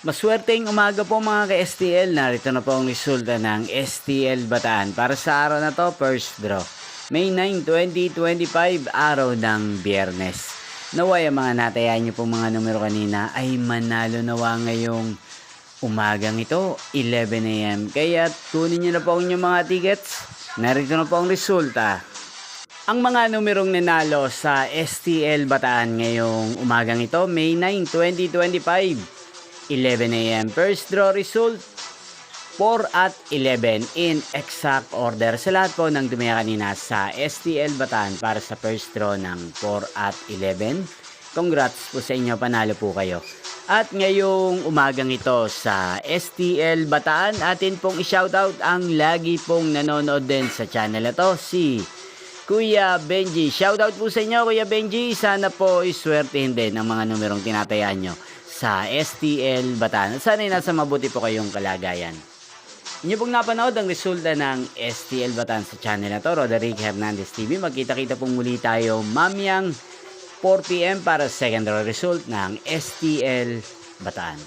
Maswerteng umaga po mga ka-STL. Narito na po ang resulta ng STL Bataan para sa araw na to, first draw. May 9, 2025, araw ng Biyernes. Naway ang mga natayaan nyo po mga numero kanina ay manalo nawa ngayong umagang ito, 11 AM. Kaya kunin nyo na po ang inyong mga tickets. Narito na po ang resulta. Ang mga numerong nanalo sa STL Bataan ngayong umagang ito, May 9, 2025. 11 AM. First draw result, 4 at 11 in exact order. Sa lahat po ng dumaya kanina sa STL Bataan para sa first draw ng 4 at 11. Congrats po sa inyo, panalo po kayo. At ngayong umagang ito sa STL Bataan, atin pong i-shoutout ang lagi pong nanonood din sa channel na to, si Kuya Benji. Shoutout po sa inyo, Kuya Benji. Sana po iswertehin din ang mga numerong tinatayaan nyo sa STL Bataan. At sana'y nasa mabuti po kayong kalagayan. Inyo pong napanood ang resulta ng STL Bataan sa channel na to, Roderick Hernandez TV. Magkita-kita pong muli tayo mamayang 4 PM para sa second draw result ng STL Bataan.